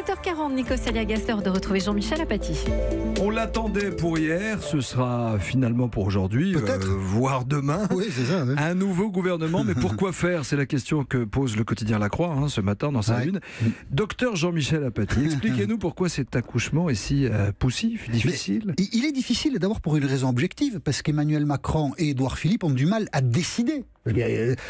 7h40, Nikos Aliagas, l'heure de retrouver Jean-Michel Apathy. On l'attendait pour hier, ce sera finalement pour aujourd'hui, voire demain. Oui, c'est ça. Oui. Un nouveau gouvernement, mais pourquoi faire? C'est la question que pose le quotidien La Croix ce matin dans sa une. Docteur Jean-Michel Apathy, expliquez-nous pourquoi cet accouchement est si poussif, difficile. Mais il est difficile d'abord pour une raison objective, parce qu'Emmanuel Macron et Édouard Philippe ont du mal à décider.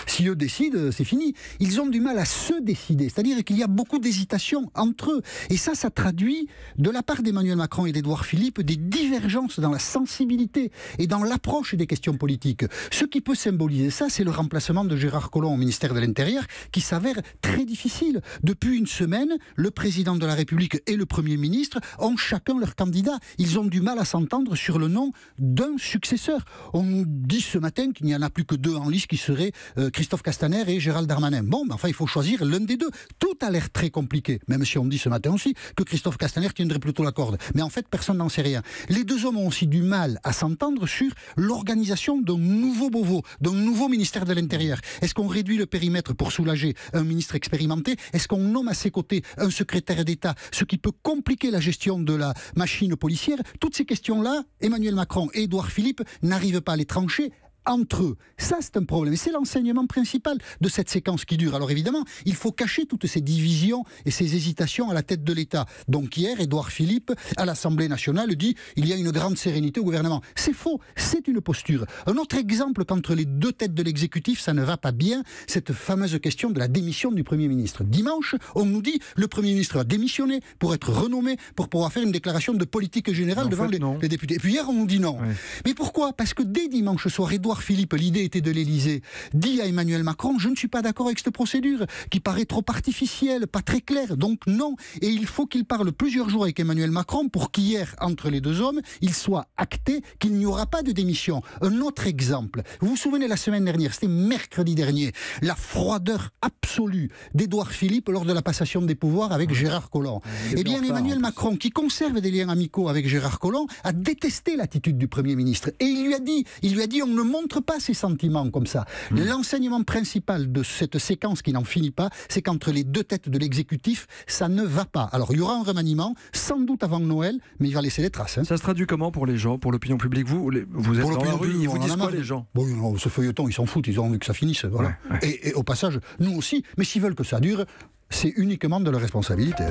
Si eux décident, c'est fini. Ils ont du mal à se décider, c'est-à-dire qu'il y a beaucoup d'hésitation entre eux. Et ça traduit, de la part d'Emmanuel Macron et d'Édouard Philippe, des divergences dans la sensibilité et dans l'approche des questions politiques. Ce qui peut symboliser ça, c'est le remplacement de Gérard Collomb au ministère de l'Intérieur, qui s'avère très difficile. Depuis une semaine, le président de la République et le Premier ministre ont chacun leur candidat. Ils ont du mal à s'entendre sur le nom d'un successeur. On nous dit ce matin qu'il n'y en a plus que deux en lice, qui seraient Christophe Castaner et Gérald Darmanin. Bon, enfin, il faut choisir l'un des deux. Tout a l'air très compliqué, même si on dit ce matin aussi que Christophe Castaner tiendrait plutôt la corde. Mais en fait, personne n'en sait rien. Les deux hommes ont aussi du mal à s'entendre sur l'organisation d'un nouveau Beauvau, d'un nouveau ministère de l'Intérieur. Est-ce qu'on réduit le périmètre pour soulager un ministre expérimenté? Est-ce qu'on nomme à ses côtés un secrétaire d'État, ce qui peut compliquer la gestion de la machine policière? Toutes ces questions-là, Emmanuel Macron et Édouard Philippe n'arrivent pas à les trancher entre eux. Ça, c'est un problème. Et c'est l'enseignement principal de cette séquence qui dure. Alors évidemment, il faut cacher toutes ces divisions et ces hésitations à la tête de l'État. Donc hier, Édouard Philippe, à l'Assemblée nationale, dit « il y a une grande sérénité au gouvernement ». C'est faux, c'est une posture. Un autre exemple qu'entre les deux têtes de l'exécutif, ça ne va pas bien, cette fameuse question de la démission du Premier ministre. Dimanche, on nous dit « le Premier ministre a démissionné pour être renommé, pour pouvoir faire une déclaration de politique générale devant les députés ». Et puis hier, on nous dit non. Ouais. Mais pourquoi? Parce que dès dimanche soir, Édouard Philippe, l'idée était de l'Élysée, dit à Emmanuel Macron « je ne suis pas d'accord avec cette procédure qui paraît trop artificielle, pas très claire, donc non ». Et il faut qu'il parle plusieurs jours avec Emmanuel Macron pour qu'hier, entre les deux hommes, il soit acté qu'il n'y aura pas de démission. Un autre exemple, vous vous souvenez la semaine dernière, c'était mercredi dernier, la froideur absolue d'Édouard Philippe lors de la passation des pouvoirs avec Gérard Collomb. Eh bien Emmanuel Macron, qui conserve des liens amicaux avec Gérard Collomb, a détesté l'attitude du Premier ministre. Et il lui a dit on ne montre pas ses sentiments comme ça. L'enseignement principal de cette séquence qui n'en finit pas, c'est qu'entre les deux têtes de l'exécutif, ça ne va pas. Alors il y aura un remaniement, sans doute avant Noël, mais il va laisser des traces. Ça se traduit comment pour les gens, pour l'opinion publique? Vous êtes dans la rue, ils vous disent quoi, les gens? Bon, non, ce feuilleton, ils s'en foutent, ils ont envie que ça finisse. Voilà. Et au passage, nous aussi, mais s'ils veulent que ça dure, c'est uniquement de leur responsabilité.